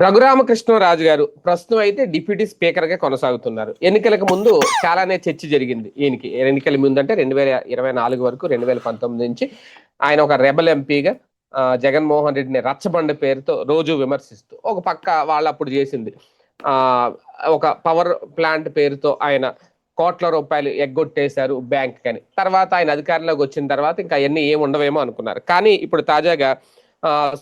రఘురామకృష్ణరాజు గారు ప్రస్తుతం అయితే డిప్యూటీ స్పీకర్ గా కొనసాగుతున్నారు. ఎన్నికలకు ముందు చాలానే చర్చ జరిగింది. ఈయనకి ఎన్నికల ముందు అంటే 2024 వరకు 2019 నుంచి ఆయన ఒక రెబల్ ఎంపీగా జగన్మోహన్ రెడ్డిని రచ్చబండ పేరుతో రోజు విమర్శిస్తూ ఒక పక్క వాళ్ళు అప్పుడు చేసింది ఆ ఒక పవర్ ప్లాంట్ పేరుతో ఆయన కోట్ల రూపాయలు ఎగ్గొట్టేశారు బ్యాంక్ కని. తర్వాత ఆయన అధికారంలోకి వచ్చిన తర్వాత ఇంకా అవన్నీ ఏమి ఉండవేమో అనుకున్నారు. కానీ ఇప్పుడు తాజాగా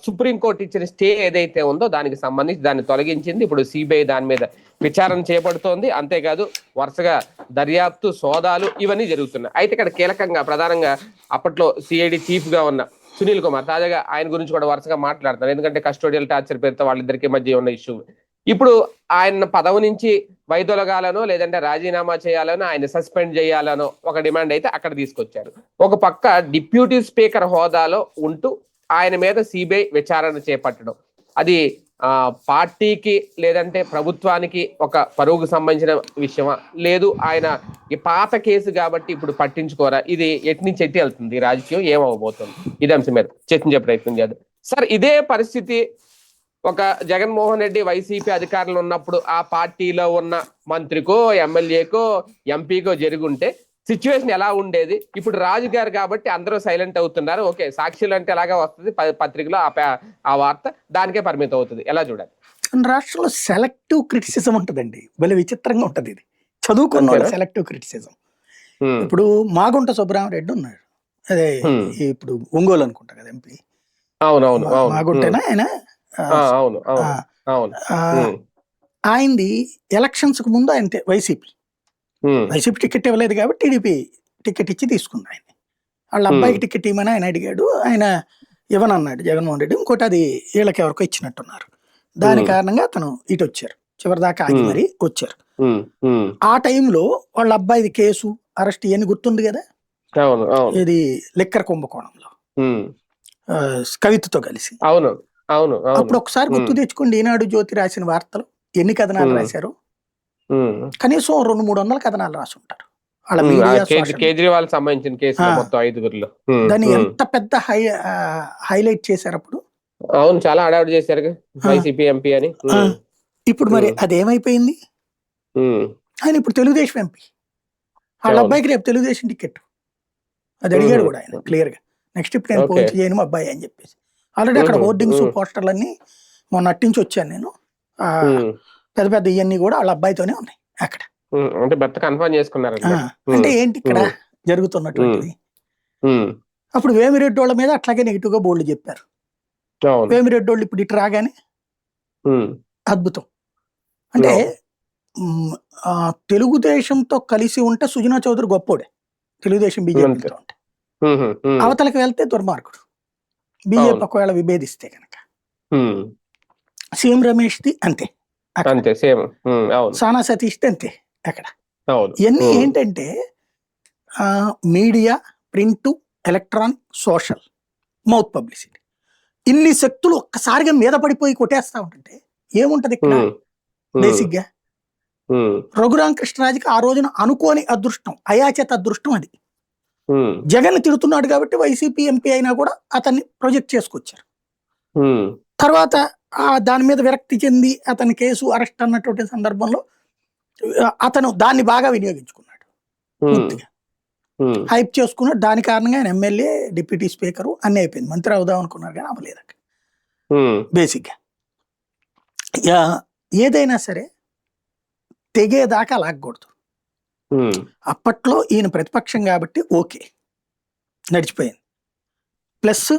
సుప్రీంకోర్టు ఇచ్చిన స్టే ఏదైతే ఉందో దానికి సంబంధించి దాన్ని తొలగించింది. ఇప్పుడు సిబిఐ దాని మీద విచారణ చేపడుతోంది. అంతేకాదు వరుసగా దర్యాప్తు సోదాలు ఇవన్నీ జరుగుతున్నాయి. అయితే ఇక్కడ కీలకంగా ప్రధానంగా అప్పట్లో సిఐడి చీఫ్ గా ఉన్న సునీల్ కుమార్ తాజాగా ఆయన గురించి కూడా వరుసగా మాట్లాడుతున్నారు. ఎందుకంటే కస్టోడియల్ టార్చర్ పేరుతో వాళ్ళిద్దరికి మధ్య ఉన్న ఇష్యూ. ఇప్పుడు ఆయన పదవి నుంచి వైదొలగాలనో లేదంటే రాజీనామా చేయాలనో ఆయన సస్పెండ్ చేయాలనో ఒక డిమాండ్ అయితే అక్కడ తీసుకొచ్చారు. ఒక పక్క డిప్యూటీ స్పీకర్ హోదాలో ఉంటూ ఆయన మీద సిబిఐ విచారణ చేపట్టడం అది పార్టీకి లేదంటే ప్రభుత్వానికి ఒక పరువుకు సంబంధించిన విషయమా, లేదు ఆయన ఈ పాత కేసు కాబట్టి ఇప్పుడు పట్టించుకోరా, ఇది ఎటు నుంచి ఎట్టి వెళ్తుంది రాజకీయం ఏమవబోతుంది, ఇది అంశం మీద చర్చించే ప్రయత్నం చేద్దాం. సార్, ఇదే పరిస్థితి ఒక జగన్మోహన్ రెడ్డి వైసీపీ అధికారులు ఉన్నప్పుడు ఆ పార్టీలో ఉన్న మంత్రికో ఎమ్మెల్యేకో ఎంపీకో జరుగుంటే సిచ్యువేషన్ ఎలా ఉండేది? ఇప్పుడు రాజు గారు కాబట్టి అందరూ సైలెంట్ అవుతున్నారు. ఓకే, సాక్షులు అంటే ఎలాగా వస్తుంది పత్రికలో ఆ వార్త దానికే పరిమితం అవుతుంది. ఎలా చూడాలి? రాష్ట్రంలో సెలెక్టివ్ క్రిటిసిజం ఉంటుందండి. భలే విచిత్రంగా ఉంటది ఇది. చదువుకున్న సెలెక్టివ్ క్రిటిసిజం. ఇప్పుడు మాగుంట సుబ్బరామరెడ్డి ఉన్నాడు, అదే ఇప్పుడు ఒంగోలు అనుకుంటా కదా ఎంపీ. అవునవును, మాగుంటేనా ఆయన? ఆయనది ఎలక్షన్స్ కు ముందు ఆయన వైసీపీ టికెట్ ఇవ్వలేదు కాబట్టి టీడీపీ టికెట్ ఇచ్చి తీసుకుంది ఆయన. వాళ్ళ అబ్బాయికి టికెట్ ఇవ్వమని ఆయన అడిగాడు, ఆయన ఇవ్వనన్నాడు జగన్మోహన్ రెడ్డి. ఇంకోటి అది వీళ్ళకి ఎవరికో ఇచ్చినట్టున్నారు. దాని కారణంగా అతను ఇటు వచ్చారు, చివరిదాకా ఆగి మరీ వచ్చారు. ఆ టైంలో వాళ్ళ అబ్బాయిది కేసు, అరెస్ట్ ఇవన్నీ గుర్తుంది కదా. ఇది లిక్కర్ కుంభకోణంలో కవితతో కలిసి. అప్పుడు ఒకసారి గుర్తు తెచ్చుకోండి, ఈనాడు జ్యోతి రాసిన వార్తలు ఎన్ని కథనాలు రాశారు. కనీసం 200-300 కథనాలు రాసి ఉంటారు వాళ్ళ మీడియా. కేజ్రీవాల్ సంబంధించిన కేసు మొత్తం 5గురిలో దాన్ని ఎంత పెద్ద హైలైట్ చేశారు అప్పుడు. అవును, చాలా అడావిడి చేశారు వైసీపీ ఎంపీ అని. ఇప్పుడు మరి అదేమైపోయింది? ఆయన ఇప్పుడు తెలుగుదేశం ఎంపీ, వాళ్ళ అబ్బాయికి రేపు తెలుగుదేశం టికెట్. అది అడిగాడు కూడా ఆయన క్లియర్ గా, నెక్స్ట్ ఇప్పుడు నేను పోటీ చేయను మా అబ్బాయి అని చెప్పేసి. ఆల్రెడీ అక్కడ హోర్డింగ్స్ పోస్టర్లన్నీ మొన్న నట్టించి వచ్చాను నేను. పెద్ద పెద్ద ఇవన్నీ కూడా వాళ్ళ అబ్బాయితోనే ఉన్నాయి అక్కడ. అంటే ఏంటి ఇక్కడ జరుగుతున్నటువంటిది? అప్పుడు వేమిరెడ్డి వాళ్ళ మీద అట్లాగే నెగిటివ్ గా బోల్డ్ చెప్పారు. వేమిరెడ్డి వాళ్ళు ఇప్పుడు ఇటు రాగానే అద్భుతం. అంటే తెలుగుదేశంతో కలిసి ఉంటే సుజనా చౌదరి గొప్పోడే, తెలుగుదేశం బీజేపీతో ఉంటే. అవతలకి వెళ్తే దుర్మార్గుడు, బీజేపీ ఒకవేళ విభేదిస్తే కనుక. సీఎం రమేష్ది అంతే, సానా సతీష్ది అంతే అక్కడ. ఇవన్నీ ఏంటంటే media, print, electronic, social, mouth publicity, ఇన్ని శక్తులు ఒక్కసారిగా మీద పడిపోయి కొట్టేస్తా ఉంటుంటే ఏముంటది ఇక్కడ? బేసిక్ గా రఘురామకృష్ణరాజుకి ఆ రోజున అనుకోని అదృష్టం, అయాచేత అదృష్టం అది. జగన్ తిడుతున్నాడు కాబట్టి వైసీపీ ఎంపీ అయినా కూడా అతన్ని ప్రొజెక్ట్ చేసుకొచ్చారు. తర్వాత దాని మీద విరక్తి చెంది అతని కేసు అరెస్ట్ అన్నటువంటి సందర్భంలో అతను దాన్ని బాగా వినియోగించుకున్నాడు, పూర్తిగా హైప్ చేసుకున్నాడు. దాని కారణంగా ఆయన ఎమ్మెల్యే, డిప్యూటీ స్పీకరు అన్నీ అయిపోయింది. మంత్రి అవుదాం అనుకున్నారు కానీ అవ్వలేదు. బేసిక్గా ఏదైనా సరే తెగేదాకా లాగకూడదు. అప్పట్లో ఈయన ప్రతిపక్షం కాబట్టి ఓకే, నడిచిపోయింది. ప్లస్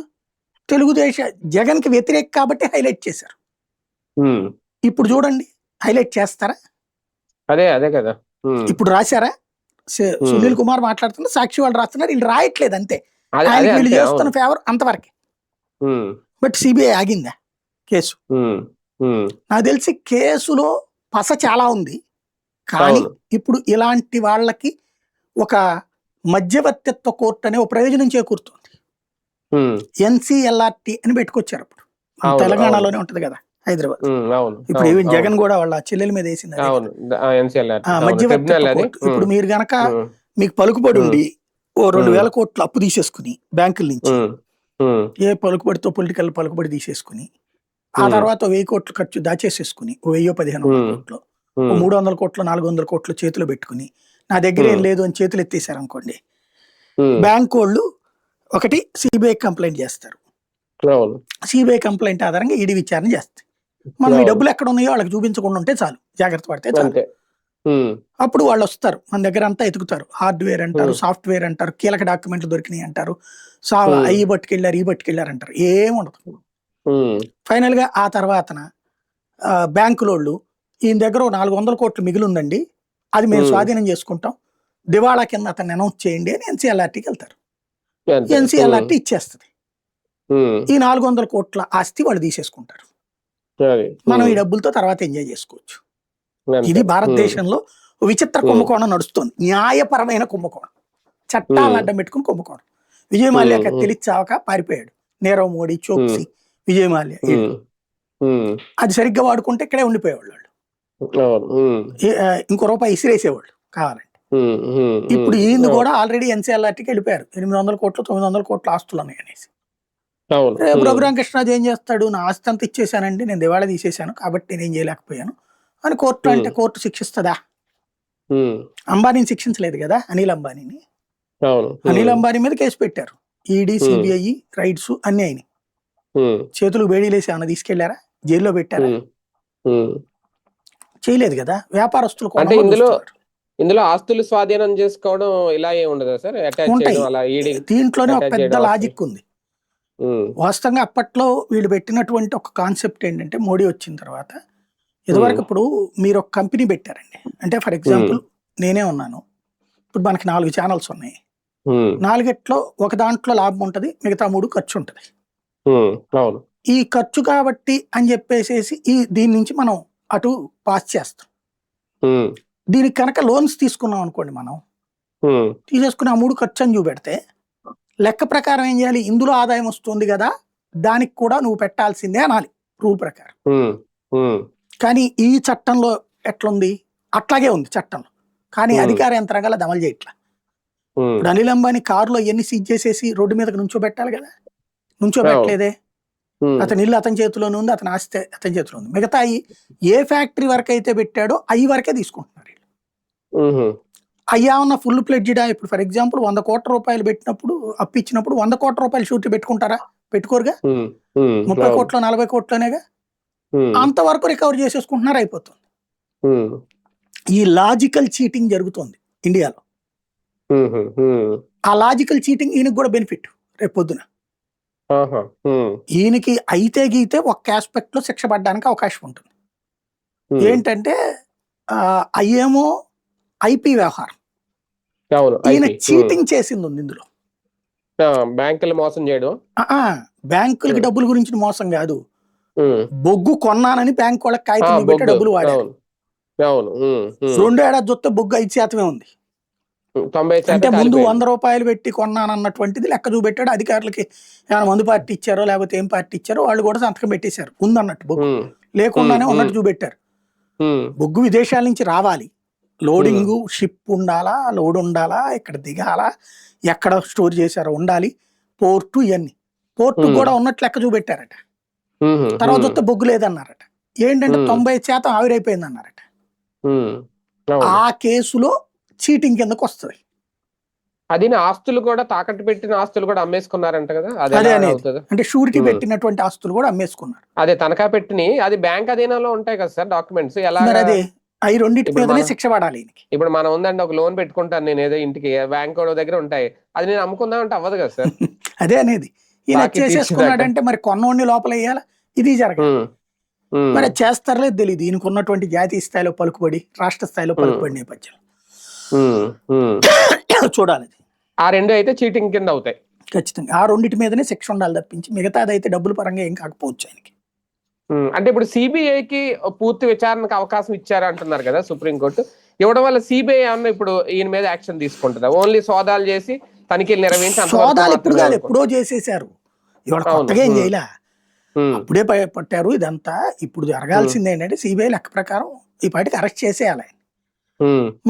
జగన్కి వ్యతిరేక కాబట్టి హైలైట్ చేశారు. ఇప్పుడు చూడండి, హైలైట్ చేస్తారా? అదే కదా. ఇప్పుడు రాశారా? సునీల్ కుమార్ మాట్లాడుతున్నా, సాక్షి వాళ్ళు రాస్తున్నారు, వీళ్ళు రాయట్లేదు అంతే. వీళ్ళు చేస్తున్న ఫేవర్ అంతవరకే. బట్ సిబిఐ ఆగిందా కేసు? నాకు తెలిసి కేసులో పస చాలా ఉంది, కానీ ఇప్పుడు ఇలాంటి వాళ్ళకి ఒక మధ్యవర్తిత్వ కోర్టు అనే ఒక ప్రయోజనం చేకూరుతుంది. NCLRT అని పెట్టుకొచ్చారు. అప్పుడు తెలంగాణలోనే ఉంటది కదా, హైదరాబాద్. ఇప్పుడు ఈవెన్ జగన్ కూడా వాళ్ళ చెల్లెల మీద వేసింది మధ్యవర్తిత్వ కోర్టు. ఇప్పుడు మీరు గనక మీకు పలుకుబడి ఉండి 2,000 కోట్లు అప్పు తీసేసుకుని బ్యాంకుల నుంచి, ఏ పలుకుబడితో పొలిటికల్ పలుకుబడి తీసేసుకుని ఆ తర్వాత 1000 కోట్లు ఖర్చు దాచేసేసుకుని 1000-1500 కోట్లు 300 కోట్లు 400 కోట్లు చేతిలో పెట్టుకుని నా దగ్గర ఏం లేదు అని చేతులు ఎత్తేసారు అనుకోండి, బ్యాంక్ వాళ్ళు ఒకటి సిబిఐ కంప్లైంట్ చేస్తారు. సిబిఐ కంప్లైంట్ ఆధారంగా ఈడీ విచారణ చేస్తాయి. మనం ఈ డబ్బులు ఎక్కడ ఉన్నాయో వాళ్ళకి చూపించకుండా ఉంటే చాలు, జాగ్రత్త పడితే చాలు. అప్పుడు వాళ్ళు వస్తారు, మన దగ్గర అంతా ఎతుకుతారు. హార్డ్వేర్ అంటారు, సాఫ్ట్వేర్ అంటారు, కీలక డాక్యుమెంట్లు దొరికినాయి అంటారు, అయ్యి పట్టుకెళ్ళారు ఈ పట్టుకెళ్ళారు అంటారు, ఏముండదు. ఫైనల్ గా ఆ తర్వాతన బ్యాంకులోళ్ళు ఈయన దగ్గర 400 కోట్లు మిగిలి ఉందండి, అది మేము స్వాధీనం చేసుకుంటాం, దివాళా కింద అతన్ని అనౌన్స్ చేయండి అని ఎన్సీఎల్ఆర్టీకి వెళ్తారు. ఎన్సీఎల్ఆర్టీ ఇచ్చేస్తుంది. ఈ 400 కోట్ల ఆస్తి వాళ్ళు తీసేసుకుంటారు. మనం ఈ డబ్బులతో తర్వాత ఎంజాయ్ చేసుకోవచ్చు. ఇది భారతదేశంలో విచిత్ర కుంభకోణం నడుస్తుంది, న్యాయపరమైన కుంభకోణం, చట్టాలను అడ్డం పెట్టుకుని కుంభకోణం. విజయ్ మాల్యాకి తెలిచాక పారిపోయాడు నీరవ్ మోడీ, చోక్సీ, విజయ్ మాల్యా. అది సరిగ్గా వాడుకుంటే ఇక్కడే ఉండిపోయేవాళ్ళు. ఇంకో రూపాయి ఇసిరేసేవాళ్ళు కావాలంటే. ఇప్పుడు ఈయన కూడా ఆల్రెడీ ఎన్సీఎల్ఆర్టీకి వెళ్ళిపోయారు. 800 కోట్లు 900 కోట్ల ఆస్తులు ఉన్నాయి అనేసి. రేపు రఘురామ కృష్ణరాజు ఏం చేస్తాడు, నా ఆస్తి అంతా ఇచ్చేసానండి, నేను దివాళా తీసేశాను కాబట్టి నేనేం చేయలేకపోయాను అని కోర్టు అంటే కోర్టు శిక్షిస్తుందా? అంబానీని శిక్షించలేదు కదా, అనిల్ అంబానీని. అనిల్ అంబానీ మీద కేసు పెట్టారు, ఈడీ సిబిఐ రైట్స్ అన్ని అయినాయి. చేతులు వేడిలేసి ఏమన్నా తీసుకెళ్లారా, జైల్లో పెట్టారా? చేయలేదు కదా. వ్యాపారస్తులు అంటే ఇందులో ఆస్తులు స్వాధీనం చేసుకోవడం ఇలా ఏం ఉండదా సార్? దీంట్లోనే ఒక పెద్ద లాజిక్ ఉంది. వాస్తవంగా అప్పట్లో వీళ్ళు పెట్టినటువంటి ఒక కాన్సెప్ట్ ఏంటంటే, మోడీ వచ్చిన తర్వాత ఇదివరకు ఇప్పుడు మీరు ఒక కంపెనీ పెట్టారండి అంటే, ఫర్ ఎగ్జాంపుల్ నేనే ఉన్నాను, ఇప్పుడు మనకి 4 ఛానల్స్ ఉన్నాయి, 4ట్లో ఒక దాంట్లో లాభం ఉంటది, మిగతా 3 ఖర్చు ఉంటది. ఈ ఖర్చు కాబట్టి అని చెప్పేసి దీని నుంచి మనం అటు పాస్ చేస్తాం. దీనికి కనుక లోన్స్ తీసుకున్నాం అనుకోండి, మనం తీసేసుకుని ఆ 3 ఖర్చు అని చూపెడితే లెక్క ప్రకారం ఏం చేయాలి, ఇందులో ఆదాయం వస్తుంది కదా, దానికి కూడా నువ్వు పెట్టాల్సిందే అనాలి రూల్ ప్రకారం. కానీ ఈ చట్టంలో ఎట్లుంది, అట్లాగే ఉంది చట్టంలో, కానీ అధికార యంత్రాంగాలు అది అమలు చేయట్లా. ఇప్పుడు అనిల్ అంబానీ కారులో ఎన్ని సీజ్ చేసేసి రోడ్డు మీదకి నుంచోబెట్టాలి కదా, నుంచోబెట్టలేదే. అతని ఇల్లు అతని చేతిలోనే ఉంది, అతని ఆస్తి అతని చేతిలో ఉంది. మిగతా ఏ ఫ్యాక్టరీ వరకు అయితే పెట్టాడో అవి వరకే తీసుకుంటున్నారు. అయ్యా ఉన్న ఫుల్ ప్లెడ్జ్డా? ఇప్పుడు ఫర్ ఎగ్జాంపుల్ 100 కోట్ల రూపాయలు పెట్టినప్పుడు, అప్పు ఇచ్చినప్పుడు 100 కోట్ల రూపాయలు షూరిటీ పెట్టుకుంటారా? పెట్టుకోరుగా. 30 కోట్లు 40 కోట్లనేగా, అంతవరకు రికవర్ చేసేసుకుంటున్నారు, అయిపోతుంది. ఈ లాజికల్ చీటింగ్ జరుగుతుంది ఇండియాలో. ఆ లాజికల్ చీటింగ్ ఈయనకి కూడా బెనిఫిట్ రేపు పొద్దున. ఈయనకి అయితే గీతే ఒక్క ఆస్పెక్ట్ లో శిక్ష పడడానికి అవకాశం ఉంటుంది. ఏంటంటే అయ్యేమో ఐపీ వ్యవహారం, ఈయన చీటింగ్ చేసింది ఉంది ఇందులో. బ్యాంకులు మోసం చేయడం, బ్యాంకులకి డబ్బుల గురించి మోసం కాదు, బొగ్గు కొన్నానని బ్యాంక్ వాళ్ళకి కాగితం పెట్టి డబ్బులు వాడారు. 2 ఏడాది చూస్తే బొగ్గు 5% ఉంది. అంటే ముందు 100 రూపాయలు పెట్టి కొన్నానన్నటువంటిది లెక్క చూపెట్టాడు. అధికారులకి ఏమైనా మందు పార్టీ ఇచ్చారో లేకపోతే ఏం పార్టీ ఇచ్చారో వాళ్ళు కూడా సంతకం పెట్టేశారు, ఉందన్నట్టు బొగ్గు, లేకుండానే ఉన్నట్టు చూపెట్టారు. బొగ్గు విదేశాల నుంచి రావాలి, లోడింగ్ షిప్ ఉండాలా, లోడ్ ఉండాలా, ఇక్కడ దిగాలా, ఎక్కడ స్టోర్ చేశారో ఉండాలి, పోర్టు, ఇవన్నీ పోర్టు కూడా ఉన్నట్లు లెక్క చూపెట్టారట. తర్వాత చూస్తే బొగ్గు లేదన్నారట. ఏంటంటే 90% ఆవిరైపోయింది అన్నారట. ఆ కేసులో చీటింగ్ కిందకు వస్తుంది. అది ఆస్తులు కూడా, తాకట్టు పెట్టిన ఆస్తులు కూడా అమ్మేసుకున్నారంట కదా. అదే అంటే షూరిటీ పెట్టినటువంటి ఆస్తులు కూడా అమ్మేసుకున్నారు. అదే తనఖా పెట్టిని, అది బ్యాంక్ అధీనంలో ఉంటాయి కదా సార్ డాక్యుమెంట్స్. ఎలా అదే అవి రెండింటి మీదనే శిక్ష పడాలి. ఇప్పుడు మనం ఉందండి, ఒక లోన్ పెట్టుకుంటాను నేను ఏదో ఇంటికి, బ్యాంక్ దగ్గర ఉంటాయి, అది నేను అమ్ముకుందాం అంటే అవ్వదు కదా సార్. అదే అనేది ఈయన చేసేసుకున్నాడంటే మరి కొన్నోడిని లోపల వేయాలా, ఇది జరగదు. మరి చేస్తారలేదు తెలియదు. ఈయనకు ఉన్నటువంటి జాతీయ స్థాయిలో పలుకుబడి, రాష్ట్ర స్థాయిలో పలుకుబడి నేపథ్యం చూడాలి. ఆ 2 అయితే చీటింగ్ కింద అవుతాయి ఖచ్చితంగా. ఆ రెండింటి మీదనే శిక్ష ఉండాలి తప్పించి మిగతాది అయితే డబ్బుల పరంగా ఏం కాకపోవచ్చు ఆయనకి. అంటే ఇప్పుడు సిబిఐకి పూర్తి విచారణకు అవకాశం ఇచ్చారు అంటున్నారు కదా సుప్రీంకోర్టు. ఇవ్వడం వల్ల సిబిఐ ఏమన్నా ఇప్పుడు ఈయన మీద యాక్షన్ తీసుకుంటుందా? ఓన్లీ సోదాలు చేసి తనిఖీలు నిర్వహించి, సోదాలు ఇప్పుడు కాదు ఎప్పుడో చేసేసారు, ఇవాళ కొత్తగా ఏం చేయలే, అప్పుడే పట్టారు. ఇదంతా ఇప్పుడు జరగాల్సింది ఏంటంటే సిబిఐ లెక్క ప్రకారం ఈ పాటికి అరెస్ట్ చేసేయాలి ఆయన.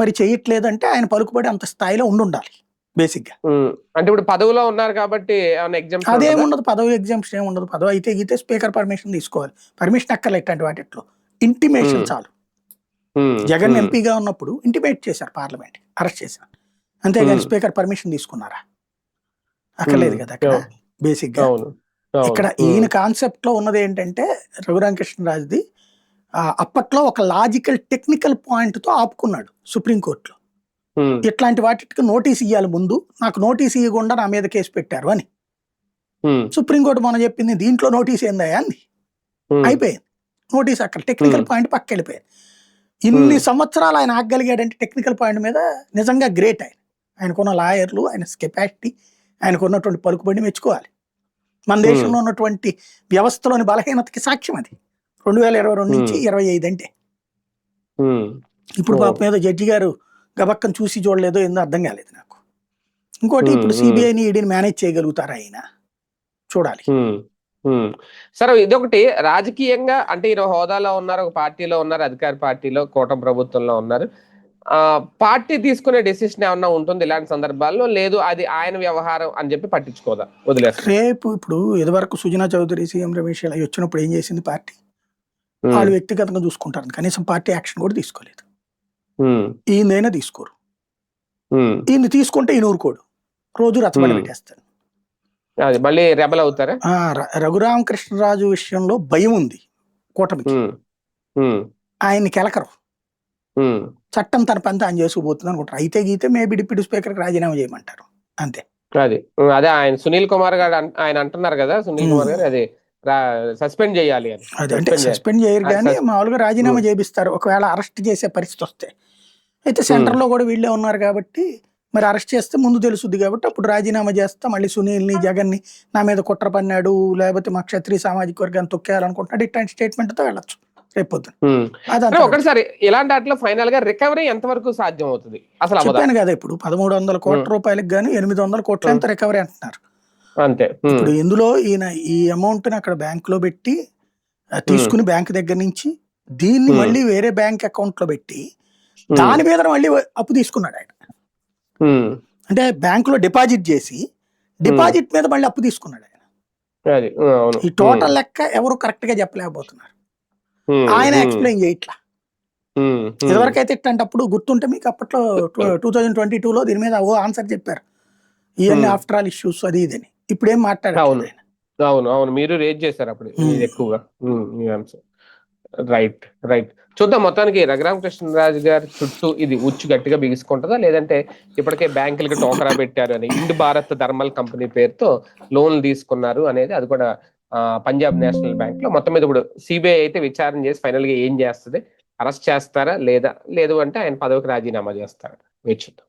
మరి చేయట్లేదంటే ఆయన పలుకుబడి అంత స్థాయిలో ఉండాలి. బేసిక్ గా. అంటే ఇప్పుడు పదవిలో ఉన్నారు కాబట్టి ఏమైనా ఎగ్జామ్షన్ అదేం ఉంటుందా? ఉండదు, పదవి ఎగ్జామ్షన్ ఏమి ఉండదు. పదవి అయితే గీతే స్పీకర్ పర్మిషన్ తీసుకోవాలి. పర్మిషన్ అక్కర్లే ఇట్లాంటి వాటిట్లో, ఇంటిమేషన్ చాలు. జగన్ ఎంపీగా ఉన్నప్పుడు ఇంటిమేట్ చేశారు పార్లమెంట్, అరెస్ట్ చేశారు. అంతేగాని స్పీకర్ పర్మిషన్ తీసుకున్నారా? అక్కర్లేదు కదా అక్కడ. బేసిక్ గా ఇక్కడ ఈయన కాన్సెప్ట్ లో ఉన్నది ఏంటంటే, రఘురామకృష్ణరాజుది అప్పట్లో ఒక లాజికల్ టెక్నికల్ పాయింట్ తో ఆపుకున్నాడు సుప్రీంకోర్టులో. ఇట్లాంటి వాటికి నోటీస్ ఇవ్వాలి ముందు, నాకు నోటీస్ ఇవ్వకుండా నా మీద కేసు పెట్టారు అని. సుప్రీంకోర్టు మనం చెప్పింది దీంట్లో నోటీస్ ఏందయ్యా అంది. అయిపోయింది నోటీస్, అక్కడ టెక్నికల్ పాయింట్ పక్క వెళ్ళిపోయింది. ఇన్ని సంవత్సరాలు ఆయన ఆగగలిగాడంటే టెక్నికల్ పాయింట్ మీద నిజంగా గ్రేట్. ఆయనకున్న లాయర్లు, ఆయన కెపాసిటీ, ఆయనకు ఉన్నటువంటి పలుకుబడి మెచ్చుకోవాలి. మన దేశంలో ఉన్నటువంటి వ్యవస్థలోని బలహీనతకి సాక్ష్యం అది. 2022 నుంచి 25 అంటే ఇప్పుడు పాపం ఏదో జడ్జి గారు గబక్కను చూసి చూడలేదో ఏందో అర్థం కాలేదు నాకు. ఇంకోటి, ఇప్పుడు సిబిఐని ఈడీని మేనేజ్ చేయగలుగుతారా ఆయన, చూడాలి. సరే, ఇదొకటి రాజకీయంగా అంటే ఈయన హోదాలో ఉన్నారు, ఒక పార్టీలో ఉన్నారు, అధికార పార్టీలో, కూటమి ప్రభుత్వంలో ఉన్నారు. పార్టీ తీసుకునే డెసిషన్ ఏమన్నా ఉంటుంది ఇలాంటి సందర్భాల్లో? లేదు అది ఆయన వ్యవహారం అని చెప్పి పట్టించుకోదా, వదిలేస్తారు? రేపు ఇప్పుడు ఇదివరకు సుజనా చౌదరి, సీఎం రమేష్ అవి వచ్చినప్పుడు ఏం చేసింది పార్టీ? వాళ్ళు వ్యక్తిగతంగా చూసుకుంటారు, కనీసం పార్టీ యాక్షన్ కూడా తీసుకోలేదు. ఈయనైనా తీసుకోరు. ఈయన తీసుకుంటే ఈయన ఊరుకోడు, రోజు రచ్చబండ పెట్టేస్తాడు. మళ్ళీ రెబల్ అవుతారా? రఘురామకృష్ణరాజు విషయంలో భయం ఉంది కూటమికి. ఆయన్ని కెలకరు, చట్టం తన పని తాను చేసుకుపోతుంది అనుకుంటారు. అయితే గీతే మేబీ డిప్యూటీ స్పీకర్ రాజీనామా చేయమంటారు, అంతే. అదే ఆయన సునీల్ కుమార్ గారు ఆయన అంటున్నారు కదా, సునీల్ కుమార్ గారు అదే సస్పెండ్ చేయాలి అని. అదే అంటే సస్పెండ్ చేయరు కానీ మామూలుగా రాజీనామా చేపిస్తారు ఒకవేళ అరెస్ట్ చేసే పరిస్థితి వస్తే. అయితే సెంటర్ లో కూడా వీళ్ళే ఉన్నారు కాబట్టి మరి అరెస్ట్ చేస్తే ముందు తెలుసుద్ది కాబట్టి అప్పుడు రాజీనామా చేస్తా, మళ్ళీ సునీల్ని, జగన్ని నా మీద కుట్ర పన్నాడు, లేకపోతే మా క్షత్రియ సామాజిక వర్గాన్ని తొక్కేయాలనుకుంటున్నాడు, ఇట్లాంటి స్టేట్మెంట్ తో వెళ్ళొచ్చు రేపొద్దున. ఒకసారి ఇలాంటి వాటిలో ఫైనల్ గా రికవరీ ఎంత వరకు సాధ్యం అవుతుంది అసలు? చెప్పాను కదా, ఇప్పుడు 1300 కోట్ల రూపాయలకు గానీ 800 కోట్ల ఎంత రికవరీ అంటున్నారు అంతే. ఇప్పుడు ఇందులో ఈయన ఈ అమౌంట్ ని అక్కడ బ్యాంక్ లో పెట్టి తీసుకుని బ్యాంక్ దగ్గర నుంచి దీన్ని మళ్ళీ వేరే బ్యాంక్ అకౌంట్ లో పెట్టి దాని మీద మళ్ళీ అప్పు తీసుకున్నాడు ఆయన. అంటే బ్యాంక్ లో డిపాజిట్ చేసి డిపాజిట్ మీద మళ్ళీ అప్పు తీసుకున్నాడు ఆయన. ఈ టోటల్ లెక్క ఎవరు కరెక్ట్ గా చెప్పలేకపోతున్నారు, ఆయన ఎక్స్ప్లెయిన్ చేయట్లా. ఇదివరకు అయితే ఇట్లాంటప్పుడు గుర్తుంటే మీకు అప్పట్లో 2022లో దీని మీద ఆన్సర్ చెప్పారు, ఇవన్నీ ఆఫ్టర్ ఆల్ ఇష్యూస్ అది ఇదని. ఇప్పుడు ఏం మాట్లాడారు? అవును మీరు రేజ్ చేశారు అప్పుడు ఎక్కువగా. రైట్. చూద్దాం, మొత్తానికి రఘురామకృష్ణరాజు గారి చుట్టూ ఇది ఉచ్చు గట్టిగా బిగుసుకుంటుందా, లేదంటే ఇప్పటికే బ్యాంకులకి టోకరా పెట్టారు అని, ఇండ్ భారత్ థర్మల్ కంపెనీ పేరుతో లోన్లు తీసుకున్నారు అనేది, అది కూడా పంజాబ్ నేషనల్ బ్యాంక్ లో. మొత్తం మీద ఇప్పుడు సిబిఐ అయితే విచారణ చేసి ఫైనల్ గా ఏం చేస్తుంది, అరెస్ట్ చేస్తారా లేదా, లేదు అంటే ఆయన పదవికి రాజీనామా చేస్తారా, వేచి చూద్దాం.